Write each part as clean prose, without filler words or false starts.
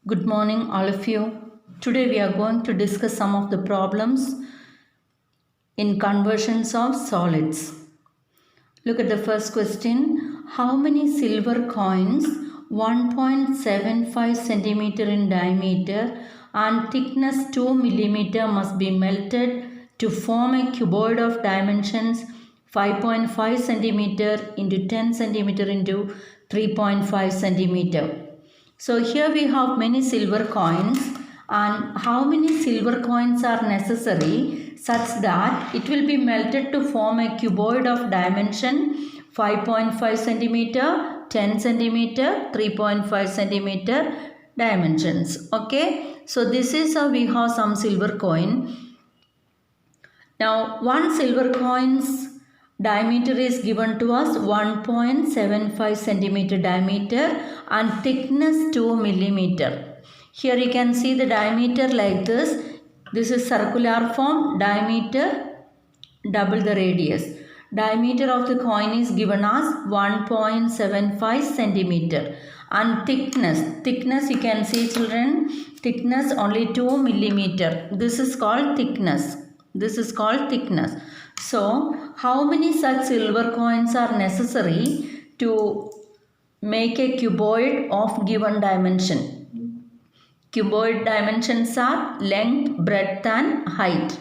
Good morning, all of you. Today we are going to discuss some of the problems in conversions of solids. Look at the first question. How many silver coins 1.75 centimeter in diameter and thickness 2 millimeter must be melted to form a cuboid of dimensions 5.5 centimeter into 10 centimeter into 3.5 centimeter? So here we have many silver coins, and how many silver coins are necessary such that it will be melted to form a cuboid of dimension 5.5 centimeter, 10 centimeter, 3.5 centimeter dimensions. Okay, so this is how we have some silver coin. Now one silver coin's diameter is given to us 1.75 centimeter diameter and thickness 2 millimeter. Here you can see the diameter like this. This is circular form, diameter double the radius. Diameter of the coin is given as 1.75 centimeter and thickness you can see children, thickness only 2 millimeter. This is called thickness. So how many such silver coins are necessary to make a cuboid of given dimension? Cuboid dimensions are length, breadth and height.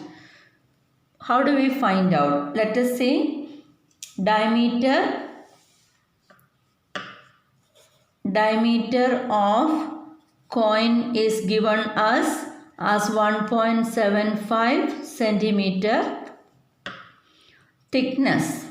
How do we find out? Let us say diameter of coin is given us as 1.75 centimeter. Thickness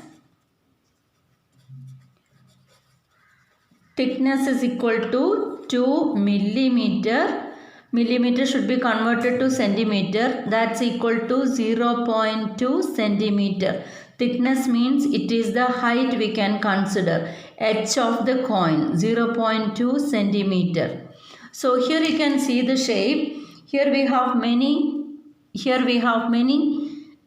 is equal to 2 millimeter. Millimeter should be converted to centimeter. That's equal to 0.2 centimeter. Thickness means it is the height we can consider. Edge of the coin 0.2 centimeter. So here you can see the shape. Here we have many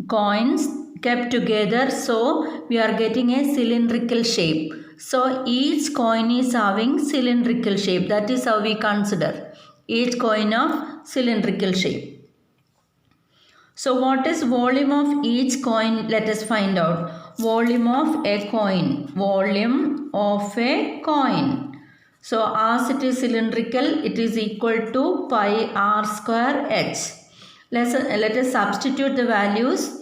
coins kept together. So we are getting a cylindrical shape. So each coin is having cylindrical shape. That is how we consider each coin of cylindrical shape. So what is volume of each coin? Let us find out. Volume of a coin. So as it is cylindrical, it is equal to pi r square h. Let us substitute the values.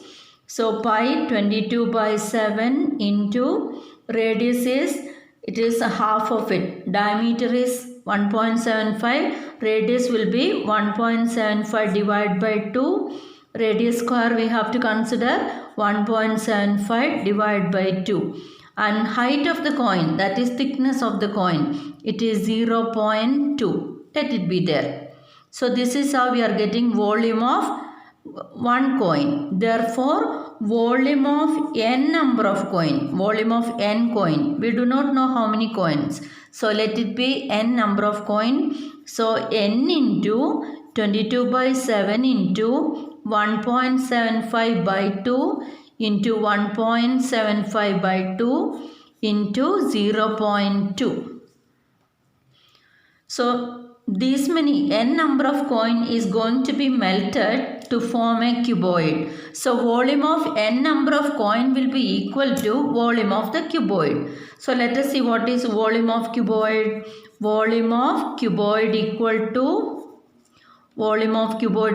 So pi 22 by 7 into radius is half of it. Diameter is 1.75. Radius will be 1.75 divided by 2. Radius square we have to consider 1.75 divided by 2. And height of the coin, that is thickness of the coin, it is 0.2. Let it be there. So this is how we are getting volume of one coin. Therefore, volume of n number of coin. Volume of n coin. We do not know how many coins. So let it be n number of coin. So n into 22 by 7 into 1.75 by 2 into 1.75 by 2 into 0.2. So this many n number of coin is going to be melted to form a cuboid. So volume of n number of coin will be equal to volume of the cuboid. So let us see what is volume of cuboid. Volume of cuboid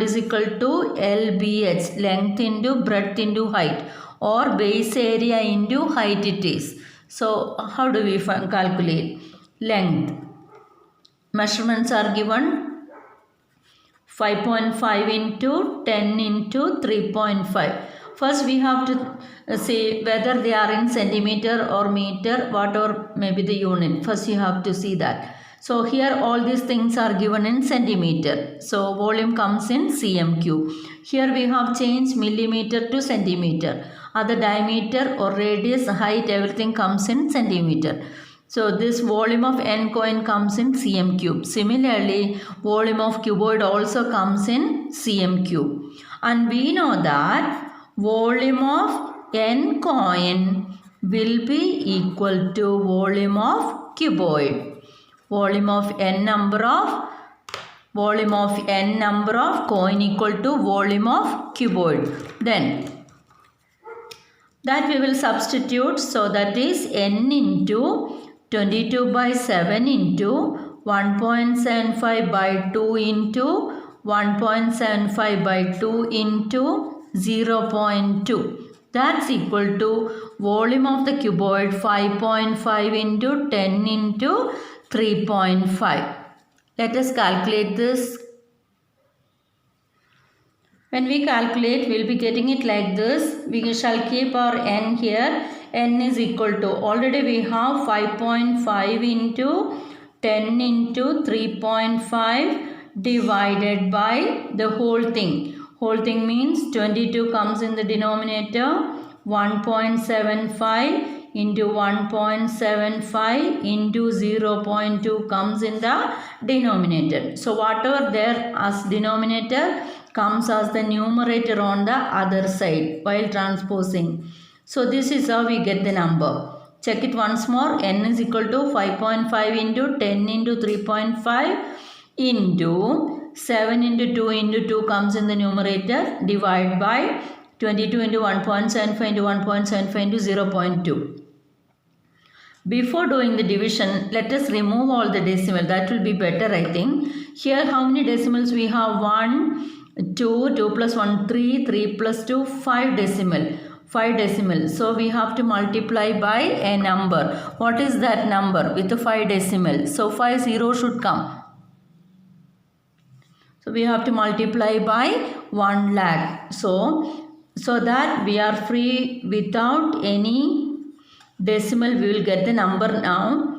is equal to LBH, length into breadth into height, or base area into height it is. So how do we calculate? Length. Measurements are given 5.5 into 10 into 3.5. First we have to say whether they are in centimeter or meter, whatever may be the unit. First you have to see that. So here all these things are given in centimeter. So volume comes in cm cube. Here we have changed millimeter to centimeter. Other diameter or radius, height, everything comes in centimeter. So this volume of n coin comes in cm cube. Similarly, volume of cuboid also comes in cm cube. And we know that volume of n coin will be equal to volume of cuboid. Volume of n number of volume of n number of coin equal to volume of cuboid. Then that we will substitute, so that is n into 22 by 7 into 1.75 by 2 into 1.75 by 2 into 0.2. That's equal to volume of the cuboid 5.5 into 10 into 3.5. Let us calculate this. When we calculate, we will be getting it like this. We shall keep our n here. N is equal to, already we have 5.5 into 10 into 3.5 divided by the whole thing. Whole thing means 22 comes in the denominator. 1.75 into 1.75 into 0.2 comes in the denominator. So whatever there as denominator comes as the numerator on the other side while transposing. So this is how we get the number. Check it once more. N is equal to 5.5 into 10 into 3.5 into 7 into 2 into 2 comes in the numerator, divide by 22 into 1.75 into 1.75 into 0.2. Before doing the division, let us remove all the decimal. That will be better, I think. Here how many decimals we have? 1, 2, 2 plus 1, 3, 3 plus 2, 5 decimal. 5 decimal. So we have to multiply by a number. What is that number with the 5 decimal? So 5 0 should come. So we have to multiply by 1 lakh. So that we are free without any decimal, we will get the number now.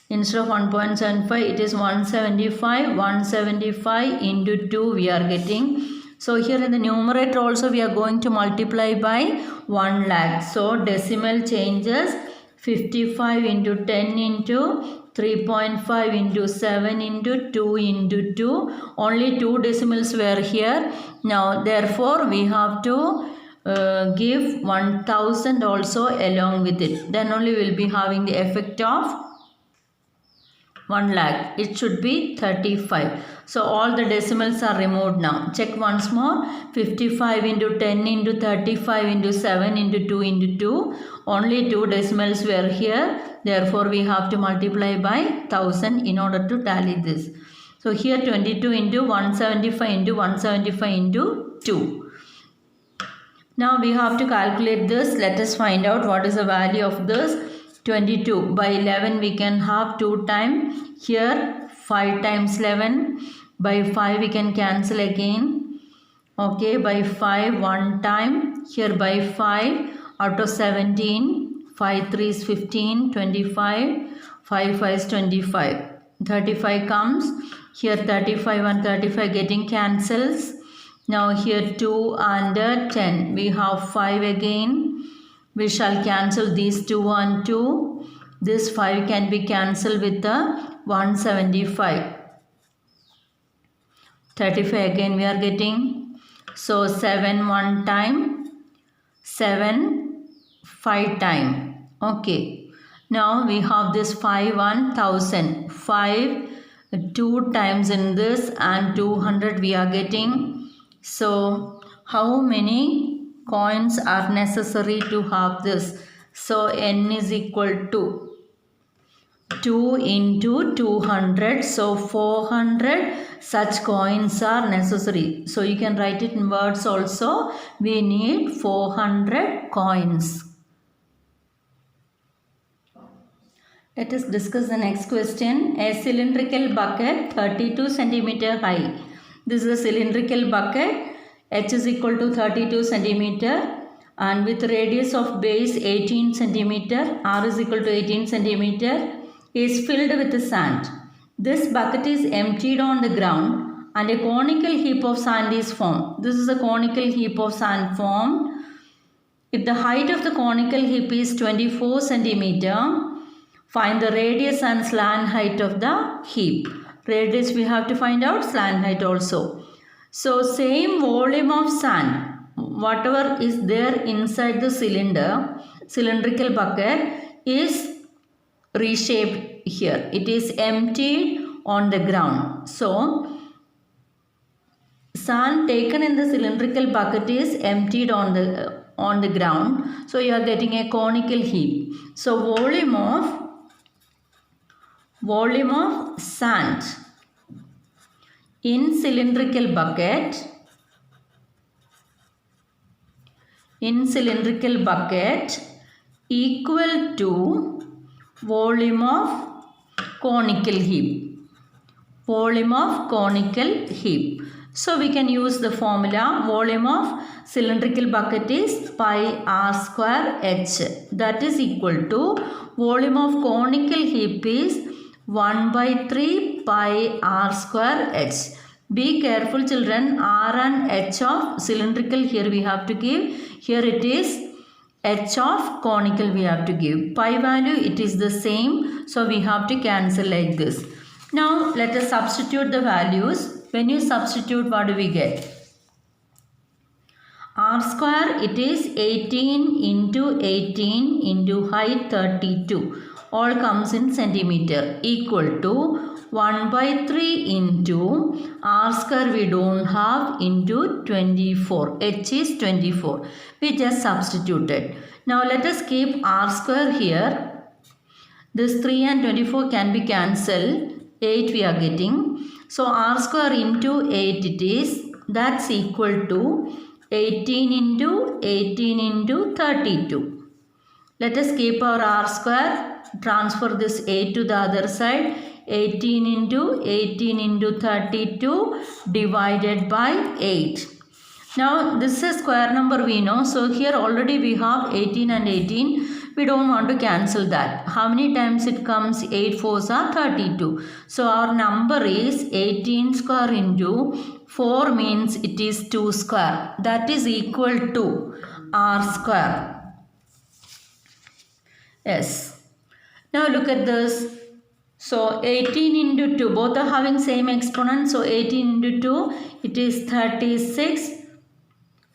Instead of 1.75, it is 175. 175 into 2 we are getting. So here in the numerator also we are going to multiply by 1 lakh. So decimal changes 55 into 10 into 3.5 into 7 into 2 into 2. Only 2 decimals were here. Now therefore we have to give 1000 also along with it. Then only we will be having the effect of 1 lakh. It should be 35. So all the decimals are removed now. Check once more. 55 into 10 into 35 into 7 into 2 into 2. Only 2 decimals were here. Therefore we have to multiply by 1000 in order to tally this. So here 22 into 175 into 175 into 2. Now we have to calculate this. Let us find out what is the value of this. 22 by 11 we can have 2 times. Here 5 times 11. By 5 we can cancel again. Okay, by 5 1 time. Here by 5 out of 17. 5 3 is 15. 25. 5 5 is 25. 35 comes. Here 35 and 35 getting cancels. Now here 2 and 10. We have 5 again. We shall cancel these 2 and 2. This 5 can be cancelled with the 175. 35 again we are getting. So 7 1 time. 7 5 time. Okay. Now we have this 5 1000. 5 2 times in this and 200 we are getting. So how many coins are necessary to have this? So n is equal to 2 into 200. So 400 such coins are necessary. So you can write it in words also. We need 400 coins. Let us discuss the next question. A cylindrical bucket 32 centimeter high. This is a cylindrical bucket. H is equal to 32 centimeter and with radius of base 18 centimeter. R is equal to 18 centimeter. Is filled with sand. This bucket is emptied on the ground and a conical heap of sand is formed. This is a conical heap of sand formed. If the height of the conical heap is 24 centimeter, find the radius and slant height of the heap. Radius we have to find out, slant height also. So same volume of sand, whatever is there inside the cylindrical bucket is reshaped here. It is emptied on the ground. So sand taken in the cylindrical bucket is emptied on the ground. So you are getting a conical heap. So volume of sand in cylindrical bucket equal to volume of conical heap. So we can use the formula. Volume of cylindrical bucket is pi r square h. That is equal to volume of conical heap is 1 by 3 pi r square h. Be careful children, r and h of cylindrical here we have to give. Here it is h of conical we have to give. Pi value it is the same. So we have to cancel like this. Now let us substitute the values. When you substitute, what do we get? R square it is 18 into 18 into height 32. All comes in centimeter equal to 1 by 3 into r square we don't have into 24. H is 24. We just substituted. Now let us keep r square here. This 3 and 24 can be cancelled. 8 we are getting. So r square into 8 it is. That's equal to 18 into 18 into 32. Let us keep our r square. Transfer this 8 to the other side. 18 into 18 into 32 divided by 8. Now this is square number we know. So here already we have 18 and 18. We don't want to cancel that. How many times it comes? 8 4s are 32. So our number is 18 square into 4 means it is 2 square. That is equal to r square. Yes. Now look at this. So 18 into 2. Both are having same exponent. So 18 into 2 it is 36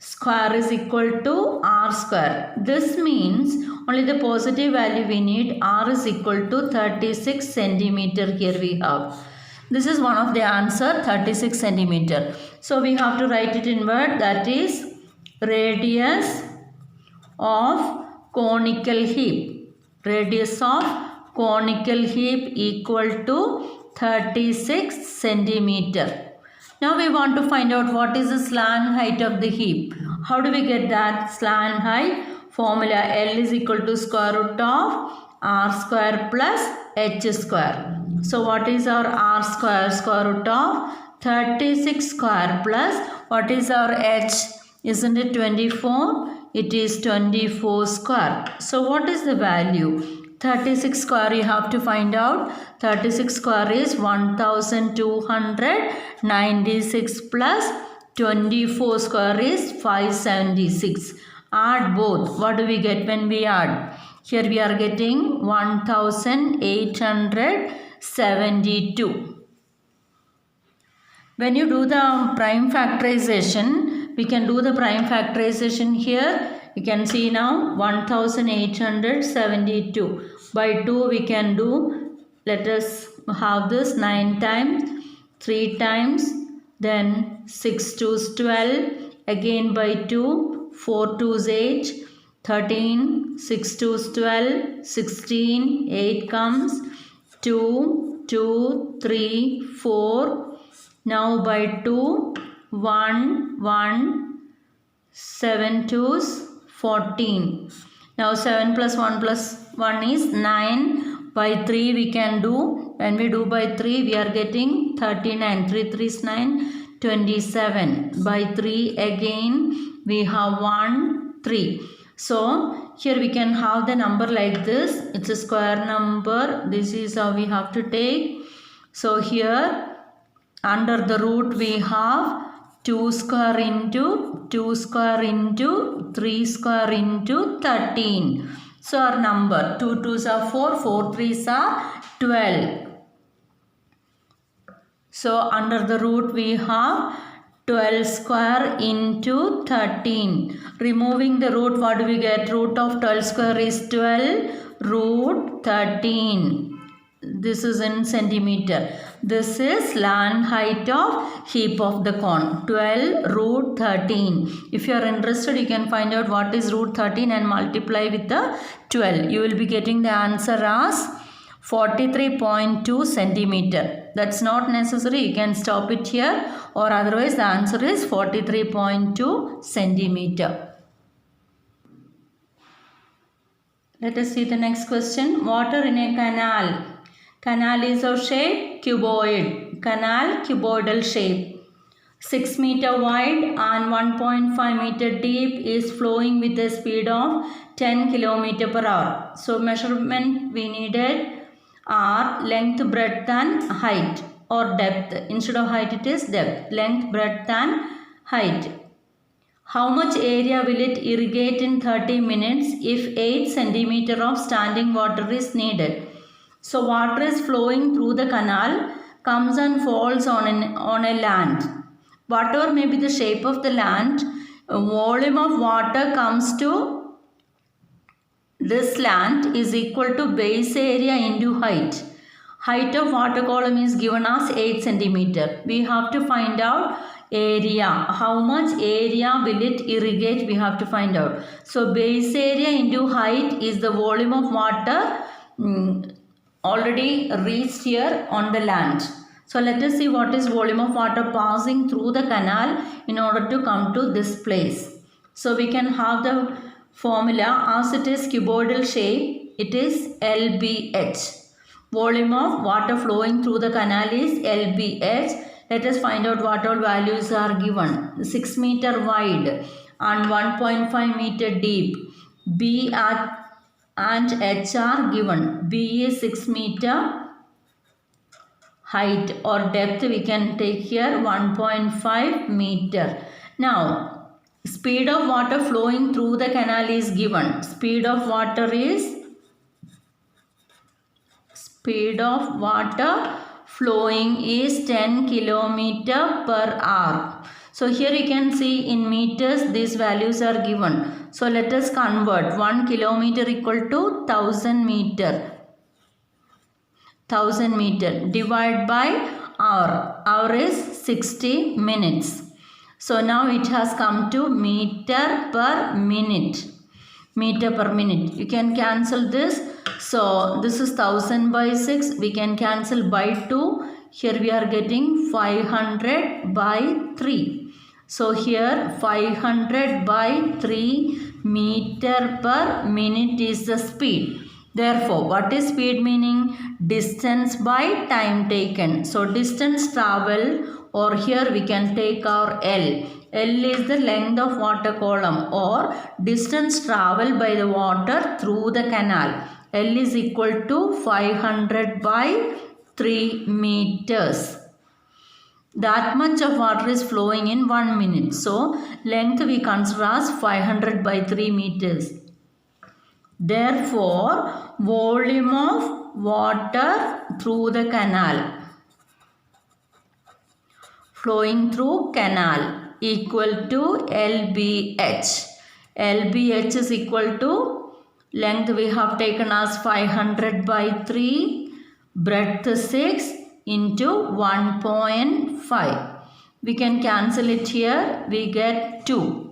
square is equal to r square. This means only the positive value we need. R is equal to 36 centimeter here we have. This is one of the answer, 36 centimeter. So we have to write it in word, that is radius of conical heap. Radius of conical heap equal to 36 centimeter. Now we want to find out what is the slant height of the heap. How do we get that slant height? Formula L is equal to square root of r square plus h square. So what is our r square? Square root of 36 square plus what is our h? Isn't it 24? It is 24 square. So what is the value? 36 square you have to find out. 36 square is 1296 plus 24 square is 576. Add both. What do we get when we add? Here we are getting 1872. When you do the prime factorization, we can do the prime factorization here. You can see now 1872. By 2 we can do, let us have this 9 times, 3 times, then 6 2s 12, again by 2, 4 2s 8, 13, 6 2s 12, 16, 8 comes, 2, 2, 3, 4, now by 2, 1, 1, 7 2s, 14. Now 7 plus 1 is 9. By 3 we can do, when we do by 3 we are getting 39. 3 3 is 9, 27. By 3 again we have 1, 3. So here we can have the number like this. It's a square number. This is how we have to take. So here under the root we have 2 square into 2 square into 3 square into 13. So our number 2 2s are 4, 4 3s are 12. So under the root we have 12 square into 13. Removing the root, what do we get? Root of 12 square is 12, root 13. This is in centimeter. This is land height of heap of the cone. 12 root 13. If you are interested, you can find out what is root 13 and multiply with the 12. You will be getting the answer as 43.2 centimeter. That's not necessary. You can stop it here, or otherwise the answer is 43.2 centimeter. Let us see the next question. Water in a canal. Canal is of shape cuboid. Canal cuboidal shape. 6 meter wide and 1.5 meter deep is flowing with a speed of 10 km per hour. So measurement we needed are length, breadth and height, or depth. Instead of height it is depth. Length, breadth and height. How much area will it irrigate in 30 minutes if 8 centimeter of standing water is needed? So water is flowing through the canal, comes and falls on a land. Whatever may be the shape of the land, volume of water comes to this land is equal to base area into height. Height of water column is given as 8 centimeter. We have to find out area. How much area will it irrigate? We have to find out. So base area into height is the volume of water already reached here on the land. So let us see what is volume of water passing through the canal in order to come to this place. So we can have the formula as it is cuboidal shape. It is LBH. Volume of water flowing through the canal is LBH. Let us find out what all values are given. 6 meter wide and 1.5 meter deep. B and H are given. B is 6 meter. Height or depth we can take here 1.5 meter. Now, speed of water flowing through the canal is given. Speed of water flowing is 10 km per hour. So here you can see in meters these values are given. So let us convert 1 kilometer equal to 1000 meter. 1000 meter divided by hour. Hour is 60 minutes. So now it has come to meter per minute. Meter per minute. You can cancel this. So this is 1000 by 6. We can cancel by 2. Here we are getting 500 by 3. So here 500 by 3 meter per minute is the speed. Therefore, what is speed meaning? Distance by time taken. So distance travel, or here we can take our L. L is the length of water column or distance traveled by the water through the canal. L is equal to 500 by 3 meters. That much of water is flowing in 1 minute. So length we consider as 500 by 3 meters. Therefore, volume of water through the canal, flowing through canal, equal to LBH. LBH is equal to length we have taken as 500 by 3, breadth 6 into 1.5. We can cancel it here. We get 2.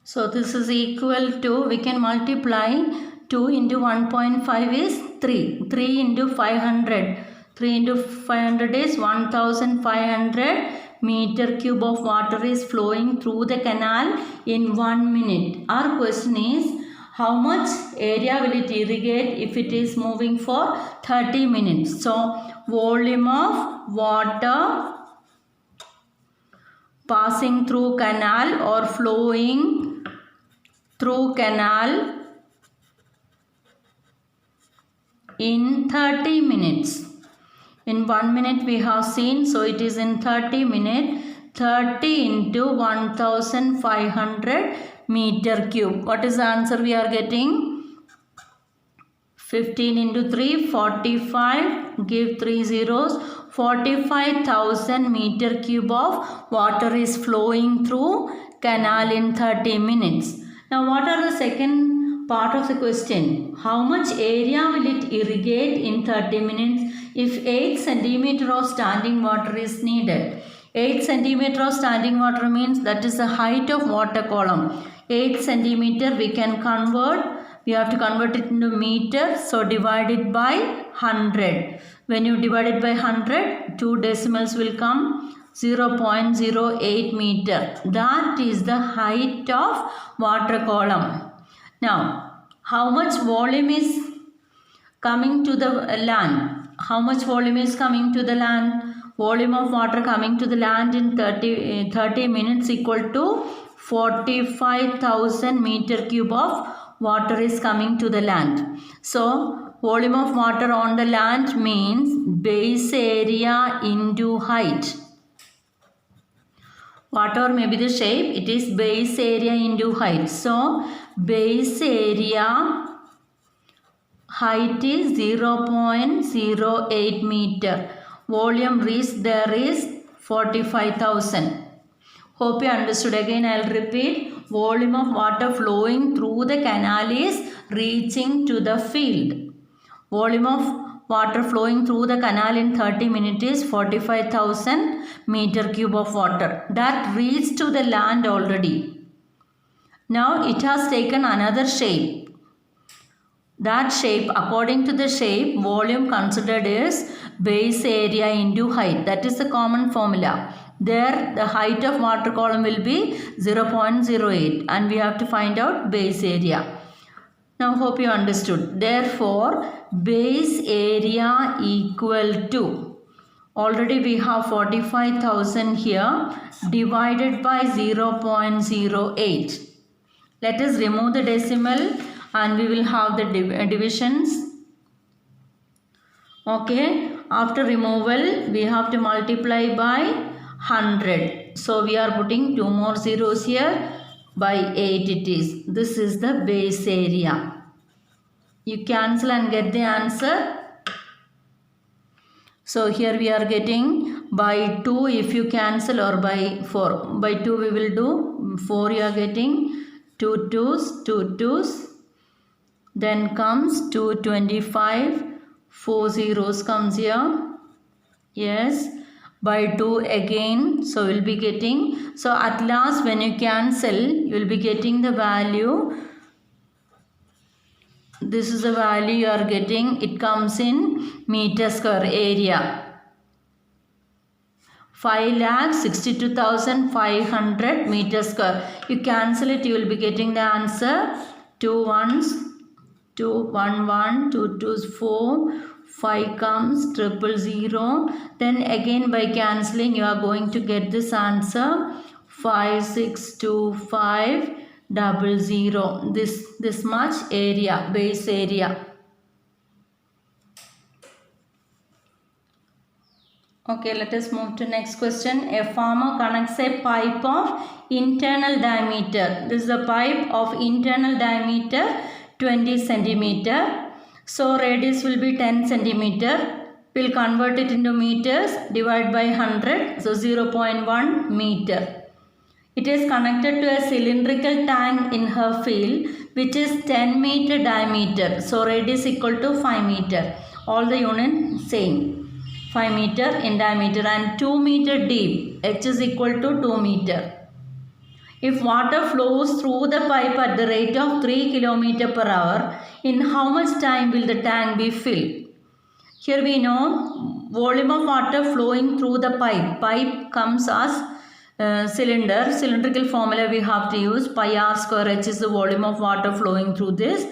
So this is equal to, we can multiply 2 into 1.5 is 3. 3 into 500. 3 into 500 is 1500 meter cube of water is flowing through the canal in 1 minute. Our question is, how much area will it irrigate if it is moving for 30 minutes? So volume of water passing through canal or flowing through canal in 30 minutes. In 1 minute we have seen, so it is in 30 minutes. 30 into 1500 meter cube. What is the answer we are getting? 15 into 3, 45. Give 3 zeros. 45,000 meter cube of water is flowing through canal in 30 minutes. Now what are the second part of the question. How much area will it irrigate in 30 minutes if 8 centimeter of standing water is needed? 8 centimeter of standing water means that is the height of water column. 8 centimeter we can convert. We have to convert it into meter. So divide it by 100. When you divide it by 100, 2 decimals will come. 0.08 meter. That is the height of water column. Now, how much volume is coming to the land? How much volume is coming to the land? Volume of water coming to the land in 30 minutes equal to 45,000 meter cube of water is coming to the land. So, volume of water on the land means base area into height. Whatever may be the shape, it is base area into height. So, base area height is 0.08 meter. Volume reached there is 45,000. Hope you understood. Again, I will repeat. Volume of water flowing through the canal is reaching to the field. Volume of water flowing through the canal in 30 minutes is 45,000 meter cube of water. That reached to the land already. Now it has taken another shape. That shape, according to the shape, volume considered is base area into height. That is the common formula. There the height of water column will be 0.08 and we have to find out base area. Now hope you understood. Therefore, base area equal to, already we have 45,000 here divided by 0.08. Let us remove the decimal and we will have the divisions. Okay, after removal we have to multiply by 100. So we are putting 2 more zeros here. By 8 it is. This is the base area. You cancel and get the answer. So here we are getting by 2 if you cancel, or by 4. By 2 we will do 4. You are getting 2 twos, 2 twos. Then comes 225. 4 zeros comes here. Yes. By 2 again, so we will be getting, so at last when you cancel, you will be getting the value. This is the value you are getting. It comes in meter square area. 5,62,500 meter square. You cancel it, you will be getting the answer. 2 ones, 2 1 1, 2 twos 4. 5 comes, 000. Then again by cancelling you are going to get this answer 562500. This much area, base area. Okay, let us move to next question. A farmer connects a pipe of internal diameter. This is a pipe of internal diameter 20 centimeter. So radius will be 10 centimeter. We'll convert it into meters, divide by 100, so 0.1 meter. It is connected to a cylindrical tank in her field which is 10 meter diameter. So radius equal to 5 meter. All the units same. 5 meter in diameter and 2 meter deep. H is equal to 2 meter. If water flows through the pipe at the rate of 3 km per hour, in how much time will the tank be filled? Here we know volume of water flowing through the pipe. Pipe comes as cylinder. Cylindrical formula we have to use. Pi r square h is the volume of water flowing through this.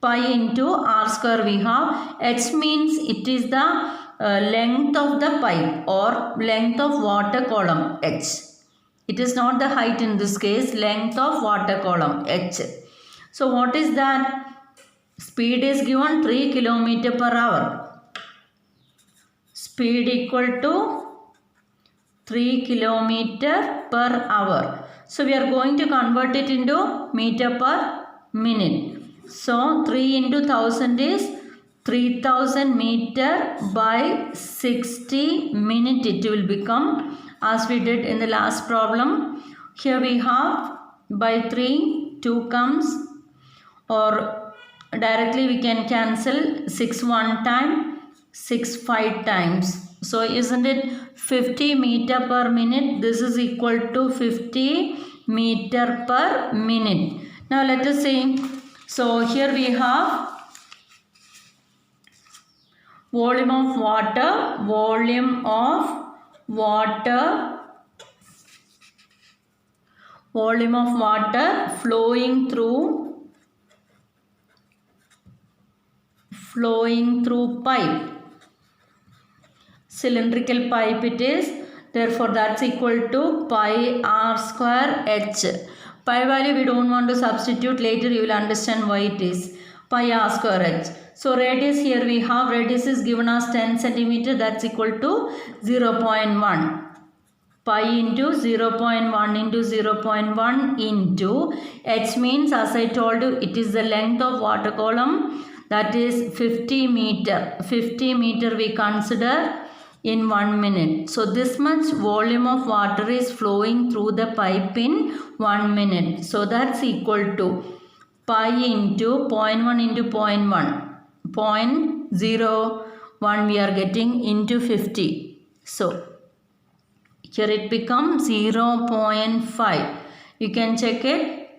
Pi into r square we have. H means it is the length of the pipe or length of water column h. It is not the height in this case, length of water column h. So what is that? Speed is given 3 km per hour. Speed equal to 3 km per hour. So we are going to convert it into meter per minute. So 3 into 1000 is 3000 meter by 60 minute it will become, as we did in the last problem. Here we have by 3, 2 comes, or Directly we can cancel 6 one time, 6 5 times. So isn't it 50 meter per minute? This is equal to 50 meter per minute. Now let us see. So here we have volume of water, flowing through pipe. Cylindrical pipe it is. Therefore that's equal to pi r square h. Pi value we don't want to substitute. Later you will understand why it is. Pi r square h. So radius here we have, radius is given as 10 centimeter, that's equal to 0.1. Pi into 0.1 into 0.1 into h means, as I told you, it is the length of water column, that is 50 meter. 50 meter we consider in 1 minute. So this much volume of water is flowing through the pipe in 1 minute. So that's equal to pi into 0.1 into 0.1. 0.01 we are getting into 50. So here it becomes 0.5. You can check it.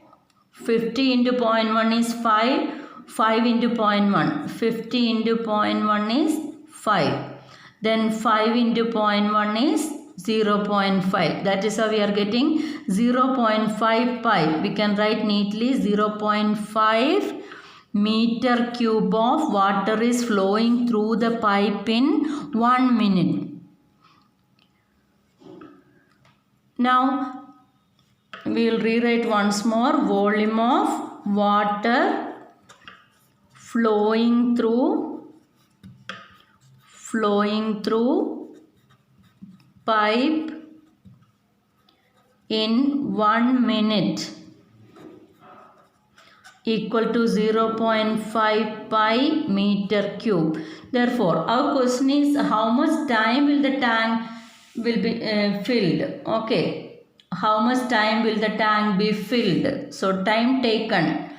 50 into 0.1 is 5. 5 into 0.1. 50 into 0.1 is 5. Then 5 into 0.1 is 0.5. That is how we are getting 0.5 pi. We can write neatly 0.5 meter cube of water is flowing through the pipe in 1 minute. Now we will rewrite once more. Volume of water flowing through pipe in 1 minute equal to 0.5 pi meter cube. Therefore, our question is how much time will the tank will be filled? Okay, how much time will the tank be filled? So time taken,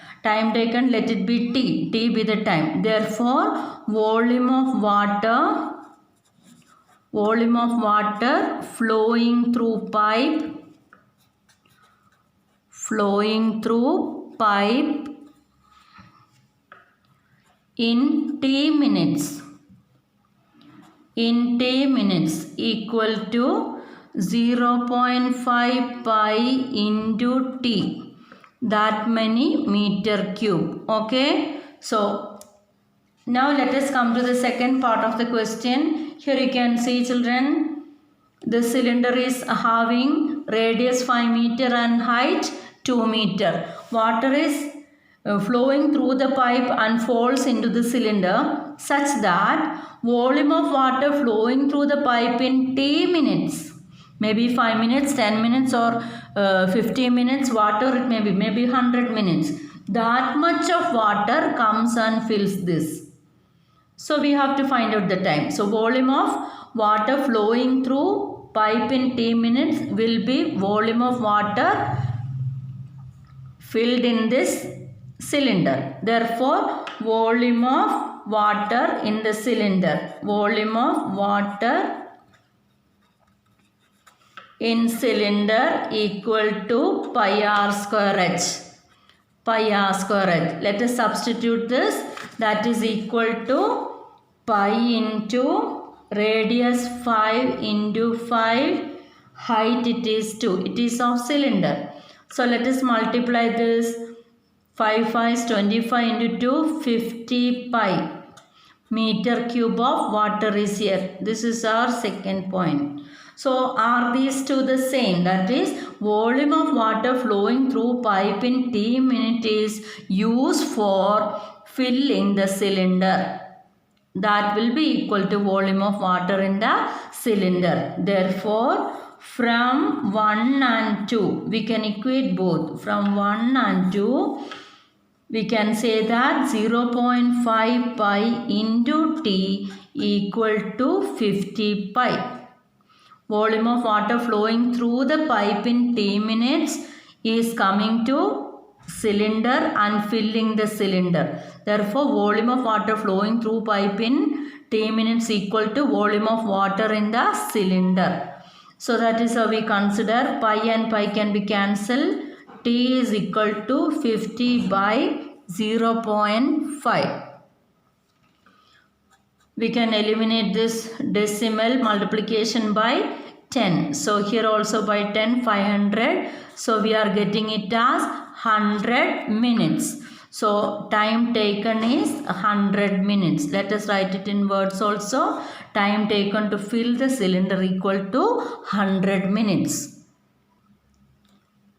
let it be t be the time. Therefore, volume of water flowing through pipe in t minutes equal to 0.5 pi into t, that many meter cube. Okay, so now let us come to the second part of the question. Here you can see, children, the cylinder is having radius 5 meter and height 2 meter. Water is flowing through the pipe and falls into the cylinder such that volume of water flowing through the pipe in t minutes, maybe 5 minutes, 10 minutes or 50 minutes, water it may be, maybe 100 minutes. That much of water comes and fills this. So we have to find out the time. So volume of water flowing through pipe in t minutes will be volume of water filled in this cylinder. Therefore, volume of water in the cylinder. Volume of water in cylinder equal to pi r square h. Pi r square h. Let us substitute this. That is equal to pi into radius 5 into 5, height it is 2. It is of cylinder. So let us multiply this. 5 5 is 25 into 2, 50 pi meter cube of water is here. This is our second point. So are these two the same? That is, volume of water flowing through pipe in t minute is used for filling the cylinder. That will be equal to volume of water in the cylinder. Therefore, from 1 and 2, we can equate both. From 1 and 2, we can say that 0.5 pi into t equal to 50 pi. Volume of water flowing through the pipe in t minutes is coming to cylinder and filling the cylinder. Therefore, volume of water flowing through pipe in T minutes equal to volume of water in the cylinder. So that is how we consider pi and pi can be cancelled. T is equal to 50 by 0.5. We can eliminate this decimal multiplication by 10. So here also by 10, 500. So we are getting it as 100 minutes. So time taken is 100 minutes. Let us write it in words also. Time taken to fill the cylinder equal to 100 minutes.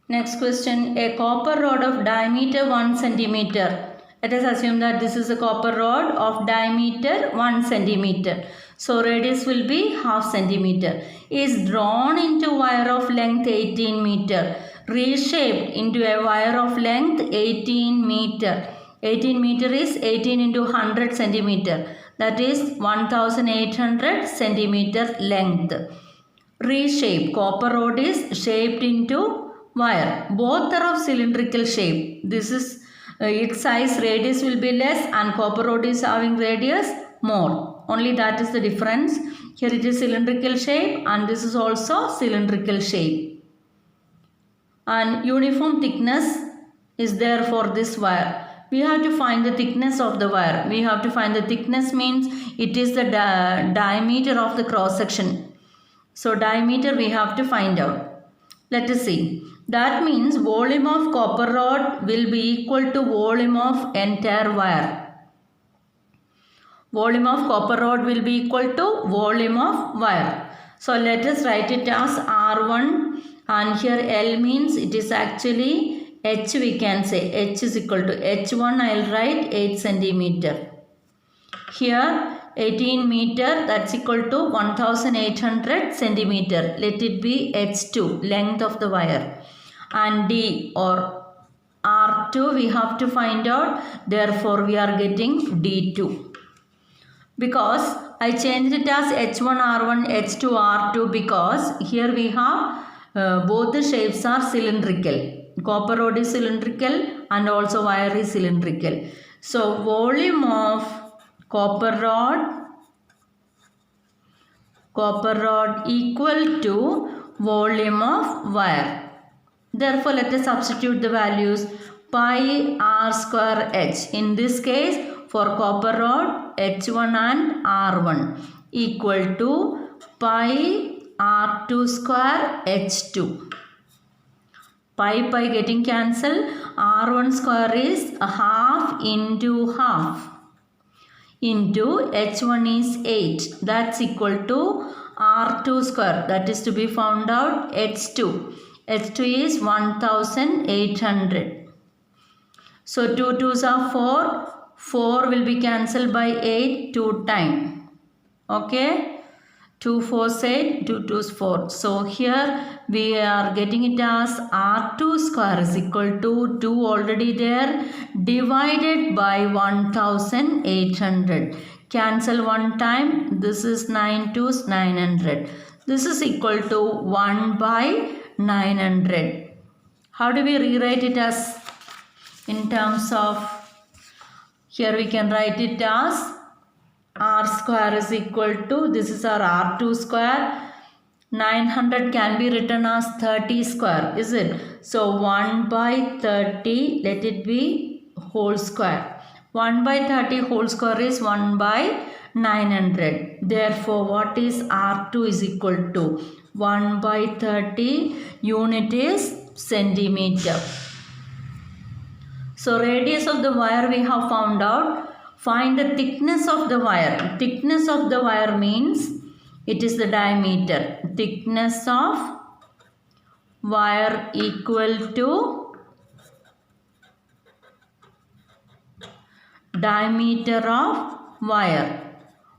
Next question. A copper rod of diameter 1 centimeter. Let us assume that this is a copper rod of diameter 1 centimeter. So radius will be half centimeter. Is drawn into wire of length 18 meter. Reshaped into a wire of length 18 meter. 18 meter is 18 into 100 centimeter. That is 1800 centimeter length. Reshaped. Copper rod is shaped into wire. Both are of cylindrical shape. This is its size, radius will be less, and copper rod is having radius more. Only that is the difference. Here it is cylindrical shape and this is also cylindrical shape. And uniform thickness is there for this wire. We have to find the thickness of the wire. We have to find the thickness means it is the diameter of the cross section. So diameter we have to find out. Let us see. That means volume of copper rod will be equal to volume of entire wire. Volume of copper rod will be equal to volume of wire. So let us write it as R1, and here L means it is actually H, we can say H is equal to H1, I will write 8 centimeter. Here 18 meter, that's equal to 1800 centimeter. Let it be H2, length of the wire. And D or R2 we have to find out. Therefore we are getting D2. Because I changed it as H1 R1, H2 R2 because here we have both the shapes are cylindrical. Copper rod is cylindrical and also wire is cylindrical. So volume of copper rod equal to volume of wire. Therefore, let us substitute the values pi r square h. In this case, for copper rod, h1 and r1 equal to pi r2 square h2. Pi getting cancelled. R1 square is half into half into h1 is 8. That's equal to r2 square. That is to be found out h2. H2 is 1800. So 2 2s are 4. 4 will be cancelled by 8 2 times. Okay. 2 4s 8, 2 2s 4. So here we are getting it as R2 square is equal to 2 already there divided by 1800. Cancel one time. This is 9 2s 900. This is equal to 1 by 900. How do we rewrite it as in terms of, here we can write it as r square is equal to, this is our r2 square, 900 can be written as 30 square, is it? So 1 by 30, let it be whole square. 1 by 30 whole square is 1 by 900. Therefore, what is r2 is equal to 1 by 30, unit is centimeter. So radius of the wire we have found out. Find the thickness of the wire. Thickness of the wire means it is the diameter. Thickness of wire equal to diameter of wire.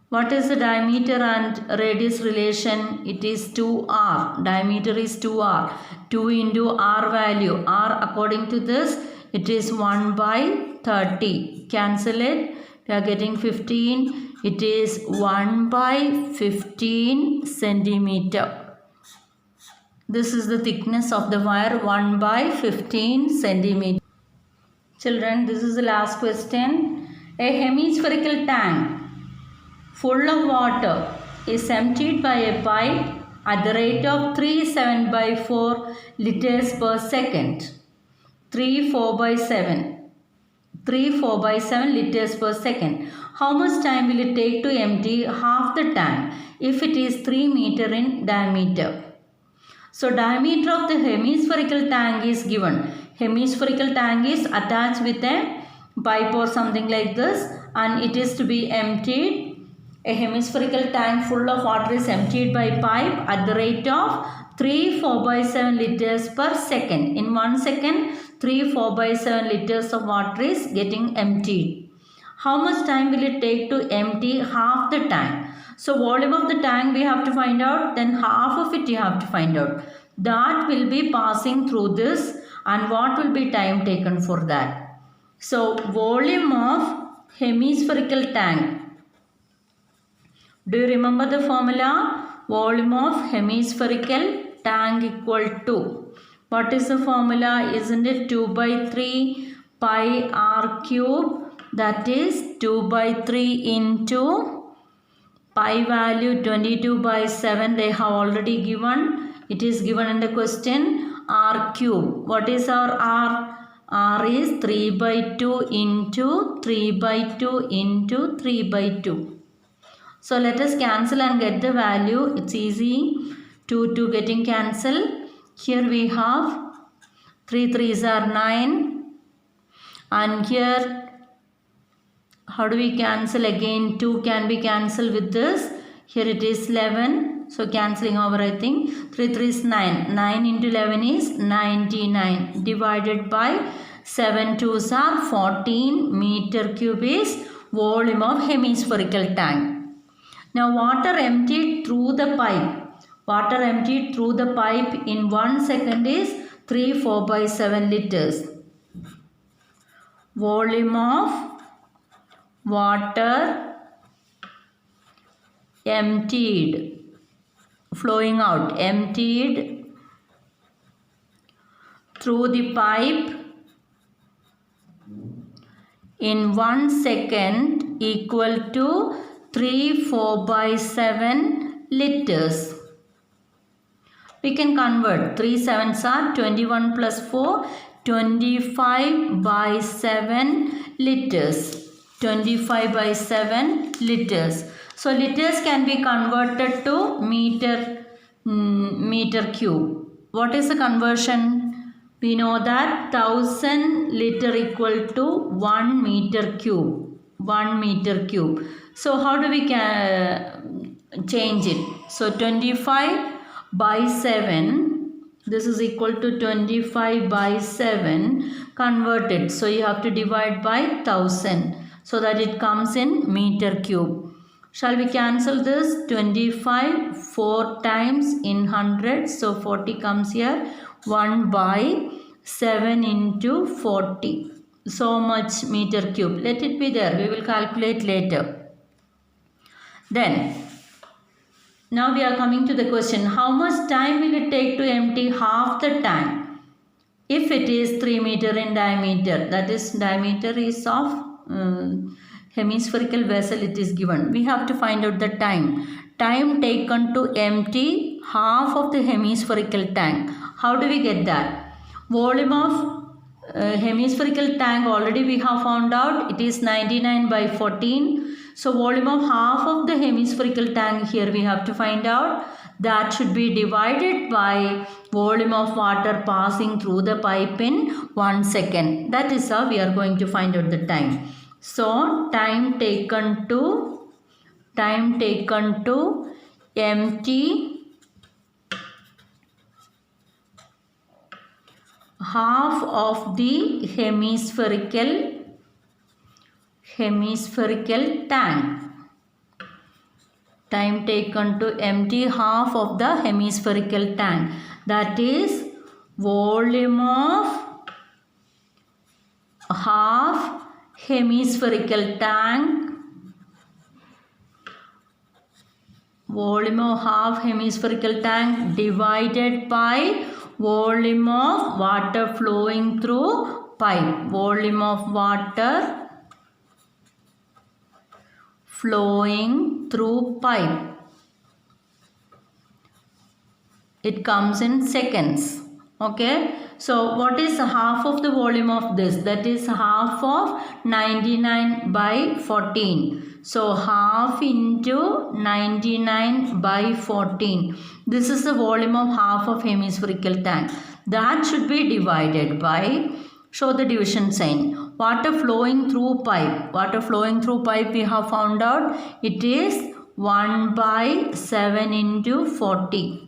What is the diameter and radius relation? It is 2r. Diameter is 2r. 2 into r value. R according to this, it is 1 by 30. Cancel it. We are getting 15. It is 1 by 15 centimeter. This is the thickness of the wire, 1 by 15 centimeter. Children, this is the last question. A hemispherical tank full of water is emptied by a pipe at the rate of 3/7/4 liters per second. 3/4/7 liters per second. How much time will it take to empty half the tank if it is 3 meter in diameter? So diameter of the hemispherical tank is given. Hemispherical tank is attached with a pipe or something like this, and it is to be emptied. A hemispherical tank full of water is emptied by pipe at the rate of 3/4/7 liters per second. In 1 second, 3/4/7 liters of water is getting emptied. How much time will it take to empty half the tank? So volume of the tank we have to find out, then half of it you have to find out. That will be passing through this, and what will be time taken for that? So volume of hemispherical tank. Do you remember the formula? Volume of hemispherical tank equal to, what is the formula? Isn't it 2/3 pi r cube? That is 2/3 into pi value 22/7. They have already given. It is given in the question, r cube. What is our r? R is 3/2 into 3/2 into 3/2. So let us cancel and get the value. It's easy. 2 getting cancelled. Here we have 3 3s are 9. And here, how do we cancel again? 2 can be cancelled with this. Here it is 11. So cancelling over, I think. 3 3 is 9. 9 into 11 is 99. Divided by 7 2s are 14 meter cube is volume of hemispherical tank. Now water emptied through the pipe. Water emptied through the pipe in 1 second is 3/4/7 liters. Volume of water emptied, flowing out, emptied through the pipe in 1 second equal to 3/4/7 liters. We can convert. 3 7s are 21 plus 4, 25/7 liters. 25/7 liters. So liters can be converted to meter cube. What is the conversion? We know that 1000 liter equal to 1 meter cube. 1 meter cube. So how do we change it? So 25/7, this is equal to 25/7 converted. So you have to divide by 1000 so that it comes in meter cube. Shall we cancel this? 25 4 times in 100. So 40 comes here. 1/7 into 40. So much meter cube. Let it be there. We will calculate later. Then, now we are coming to the question. How much time will it take to empty half the tank? If it is 3 meter in diameter, that is diameter is of hemispherical vessel, it is given. We have to find out the time. Time taken to empty half of the hemispherical tank. How do we get that? Volume of hemispherical tank already we have found out. It is 99/14. So volume of half of the hemispherical tank here we have to find out. That should be divided by volume of water passing through the pipe in 1 second. That is how we are going to find out the time. So time taken to empty half of the hemispherical tank. Time taken to empty half of the hemispherical tank. That is volume of half hemispherical tank. Volume of half hemispherical tank divided by volume of water flowing through pipe. Volume of water flowing through pipe. It comes in seconds. Okay. So what is half of the volume of this? That is half of 99 by 14. So half into 99 by 14. This is the volume of half of hemispherical tank. That should be divided by, show the division sign. Water flowing through pipe. Water flowing through pipe we have found out. It is 1 by 7 into 40.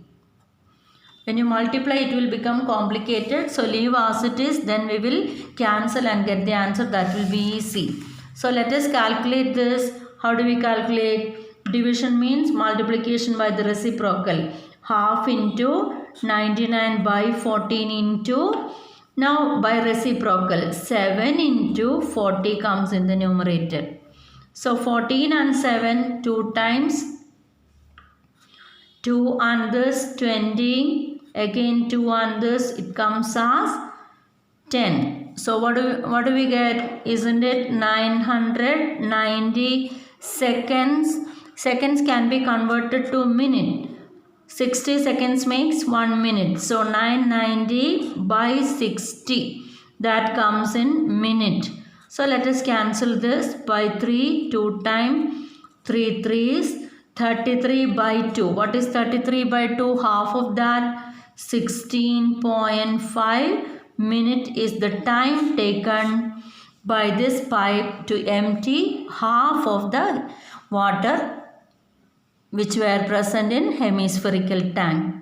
When you multiply, it will become complicated. So leave as it is. Then we will cancel and get the answer. That will be easy. So let us calculate this. How do we calculate? Division means multiplication by the reciprocal. Half into 99 by 14 into, now by reciprocal, 7 into 40 comes in the numerator. So 14 and 7, 2 times. 2 and this 20. Again 2 and this, it comes as 10. So what do we get? Isn't it 990 seconds? Seconds can be converted to minute. 60 seconds makes 1 minute. So 990 by 60. That comes in minute. So let us cancel this by 3. 2 times 3 3s. 33 by 2. What is 33 by 2? Half of that. 16.5 minute is the time taken by this pipe to empty half of the water which were present in hemispherical tank.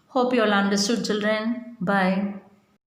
Hope you all understood, children. Bye.